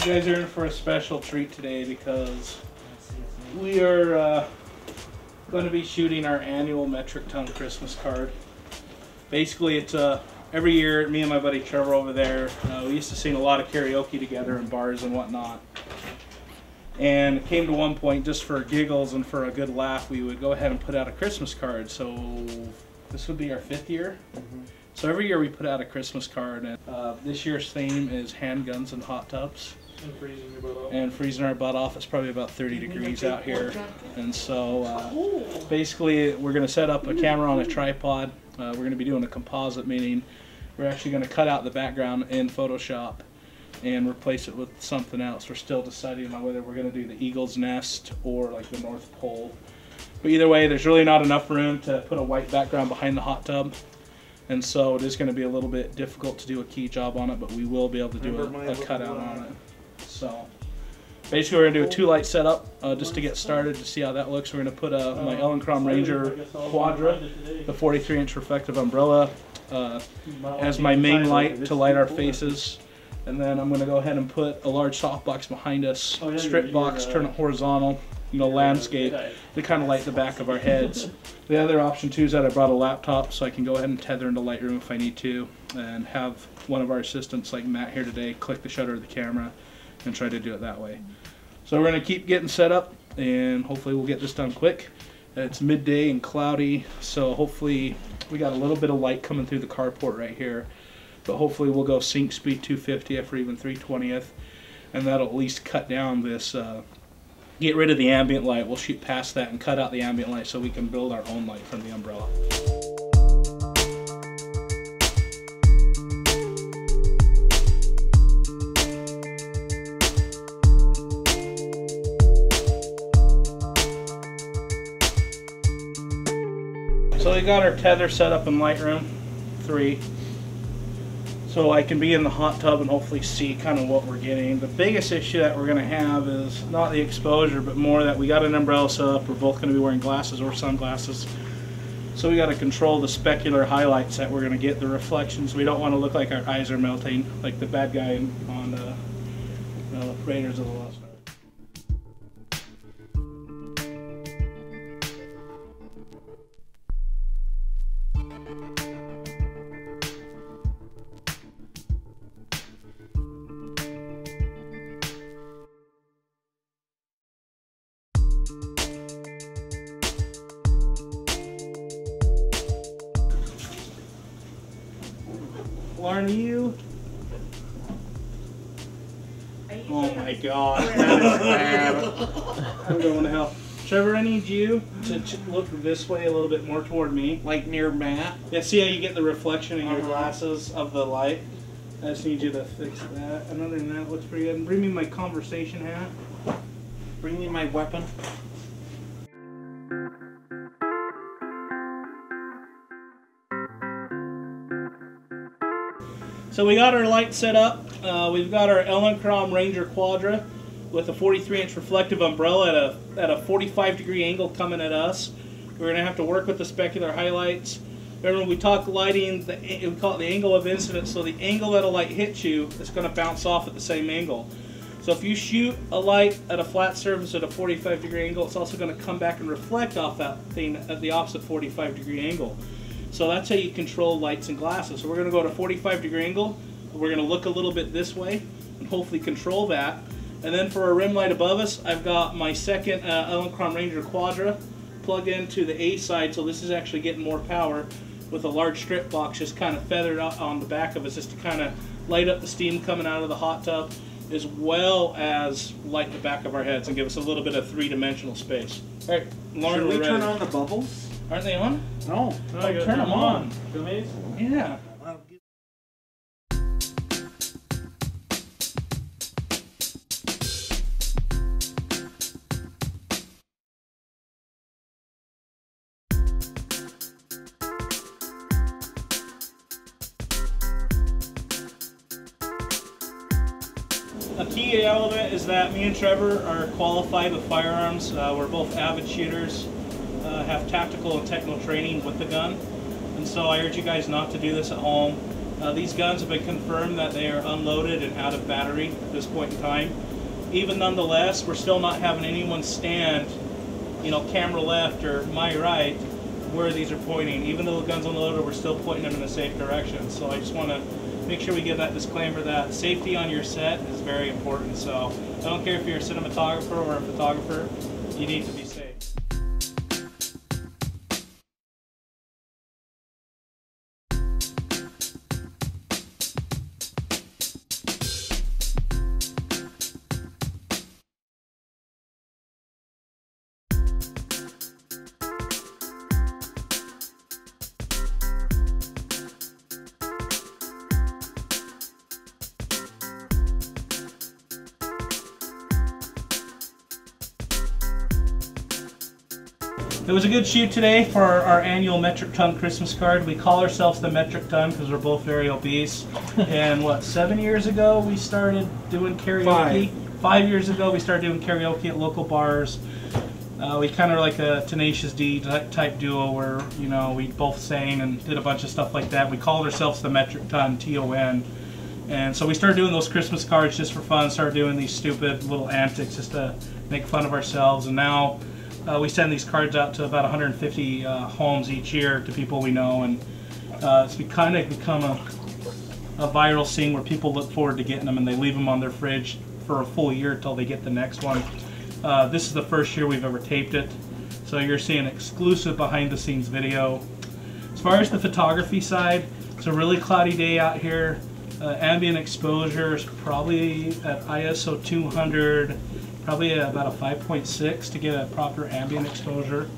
guys are in for a special treat today because we are going to be shooting our annual metric ton Christmas card. Basically, it's every year, me and my buddy Trevor over there, we used to sing a lot of karaoke together in bars and whatnot. And it came to one point, just for giggles and for a good laugh, we would go ahead and put out a Christmas card. So this would be our 5th year. So every year we put out a Christmas card, and this year's theme is handguns and hot tubs. And freezing your butt off. And freezing our butt off. It's probably about 30 degrees out here. And so basically we're going to set up a camera on a tripod. We're going to be doing a composite, meaning we're actually going to cut out the background in Photoshop and replace it with something else. We're still deciding on whether we're going to do the Eagle's Nest or like the North Pole. But either way, there's really not enough room to put a white background behind the hot tub. And so it is going to be a little bit difficult to do a key job on it, but we will be able to do a cutout on it. So basically we're going to do a 2-light setup just to get started to see how that looks. We're going to put my Elinchrom Ranger Quadra, the 43-inch reflective umbrella, as my main light to light our faces. And then I'm going to go ahead and put a large softbox behind us, strip box, turn it horizontal, landscape to kind of light the back of our heads. The other option too is that I brought a laptop so I can go ahead and tether into Lightroom if I need to, and have one of our assistants like Matt here today click the shutter of the camera and try to do it that way. So we're going to keep getting set up, and hopefully we'll get this done quick. It's midday and cloudy, so hopefully we got a little bit of light coming through the carport right here, but hopefully we'll go sync speed 250th or even 320th, and that'll at least cut down this get rid of the ambient light. We'll shoot past that and cut out the ambient light so we can build our own light from the umbrella. So we got our tether set up in Lightroom 3. So I can be in the hot tub and hopefully see kind of what we're getting. The biggest issue that we're going to have is not the exposure, but more that we got an umbrella set up. We're both going to be wearing glasses or sunglasses. So we got to control the specular highlights that we're going to get, the reflections. We don't want to look like our eyes are melting, like the bad guy on Raiders of the Lost Ark. Lauren, you? Oh my God, that is bad. I'm going to hell. Trevor, I need you to look this way a little bit more toward me. Like near Matt? Yeah, see how you get the reflection in your glasses of the light? I just need you to fix that. And other than that, it looks pretty good. And bring me my conversation hat. Bring me my weapon. So we got our light set up. We've got our Elinchrom Ranger Quadra with a 43-inch reflective umbrella at a 45-degree angle coming at us. We're going to have to work with the specular highlights. Remember, when we talk lighting, we call it the angle of incidence. So the angle that a light hits you is going to bounce off at the same angle. So if you shoot a light at a flat surface at a 45-degree angle, it's also going to come back and reflect off that thing at the opposite 45-degree angle. So that's how you control lights and glasses. So we're going to go to 45-degree angle. We're going to look a little bit this way and hopefully control that. And then for our rim light above us, I've got my second Elinchrom Ranger Quadra plugged into the A side, so this is actually getting more power with a large strip box just kind of feathered out on the back of us just to kind of light up the steam coming out of the hot tub, as well as light the back of our heads and give us a little bit of three-dimensional space. All right, Lauren, should we turn on the bubbles? Aren't they on? No. Oh, turn them on. Yeah. A key element is that me and Trevor are qualified with firearms. We're both avid shooters, have tactical and technical training with the gun. And so I urge you guys not to do this at home. These guns have been confirmed that they are unloaded and out of battery at this point in time. Even nonetheless, we're still not having anyone stand, you know, camera left or my right, where these are pointing. Even though the gun's unloaded, we're still pointing them in a safe direction. So I just want to make sure we give that disclaimer that safety on your set is very important. So I don't care if you're a cinematographer or a photographer, you need to be safe. It was a good shoot today for our annual Metric Ton Christmas card. We call ourselves the Metric Ton because we're both very obese. And what, 7 years ago we started doing karaoke? 5 years ago we started doing karaoke at local bars. We kind of like a Tenacious D type duo where, you know, we both sang and did a bunch of stuff like that. We called ourselves the Metric Ton, T-O-N. And so we started doing those Christmas cards just for fun, started doing these stupid little antics just to make fun of ourselves. And now we send these cards out to about 150 homes each year to people we know, and it's kind of become a viral scene where people look forward to getting them and they leave them on their fridge for a full year until they get the next one. This is the first year we've ever taped it, so you're seeing exclusive behind the scenes video. As far as the photography side, it's a really cloudy day out here. Ambient exposure is probably at ISO 200. Probably about a 5.6 to get a proper ambient exposure.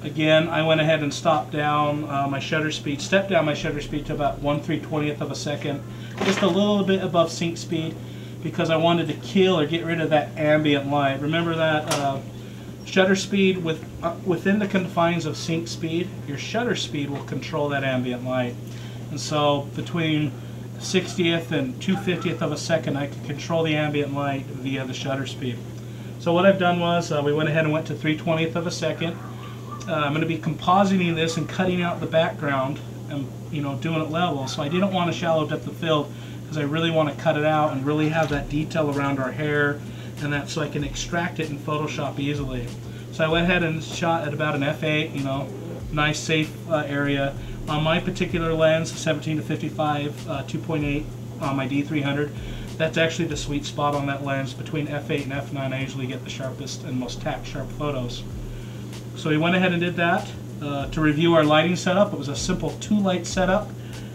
Again, I went ahead and stopped down my shutter speed, stepped down my shutter speed to about 1/320th of a second, just a little bit above sync speed, because I wanted to kill or get rid of that ambient light. Remember that shutter speed within the confines of sync speed, your shutter speed will control that ambient light. And so between 60th and 2/50th of a second, I can control the ambient light via the shutter speed. So what I've done was we went ahead and went to 3/20th of a second. I'm going to be compositing this and cutting out the background and, you know, doing it level. So I didn't want a shallow depth of field because I really want to cut it out and really have that detail around our hair and that, so I can extract it in Photoshop easily. So I went ahead and shot at about an f8, you know, nice safe area. On my particular lens, 17-55 2.8 on my D300, that's actually the sweet spot on that lens. Between f8 and f9, I usually get the sharpest and most tack sharp photos. So we went ahead and did that. To review our lighting setup, it was a simple 2-light setup.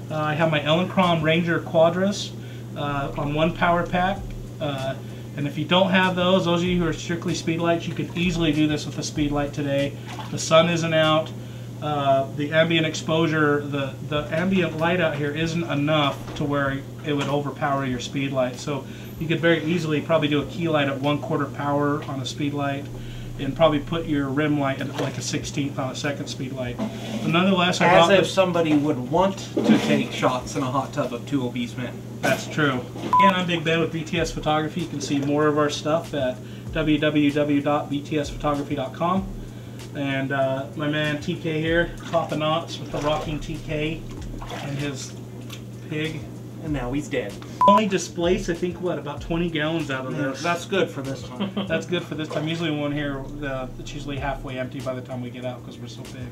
I have my Elinchrom Ranger Quadras on one power pack. And if you don't have those of you who are strictly speed lights, you could easily do this with a speed light today. The sun isn't out. The ambient exposure, the ambient light out here isn't enough to where it would overpower your speed light. So you could very easily probably do a key light at 1/4 power on a speed light and probably put your rim light at like a 16th on a second speed light. But nonetheless, as if somebody would want to take shots in a hot tub of 2 obese men. That's true. Again, I'm Big Ben with BTS Photography. You can see more of our stuff at www.btsphotography.com. And my man TK here, Papa Knots with the rocking TK and his pig. And now he's dead. Only displaced, I think, what, about 20 gallons out of this. That's good for this time. That's good for this time. Usually one here, it's usually halfway empty by the time we get out because we're so big.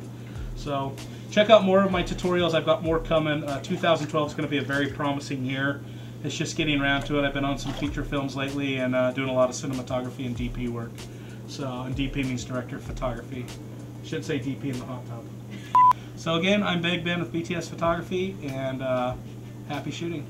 So check out more of my tutorials. I've got more coming. 2012 is going to be a very promising year. It's just getting around to it. I've been on some feature films lately and doing a lot of cinematography and DP work. So, and DP means director of photography. Should say DP in the hot tub. So again, I'm Big Ben with BTS Photography, and happy shooting.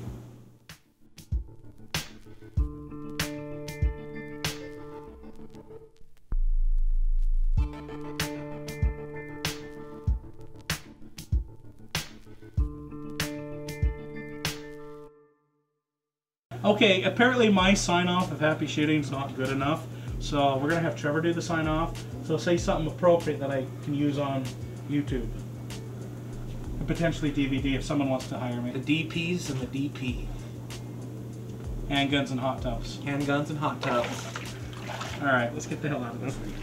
Okay, apparently my sign-off of happy shooting is not good enough, so we're going to have Trevor do the sign-off. So say something appropriate that I can use on YouTube. And potentially DVD if someone wants to hire me. The DPs and the DP. Handguns and hot tubs. Handguns and hot tubs. Alright, let's get the hell out of this thing.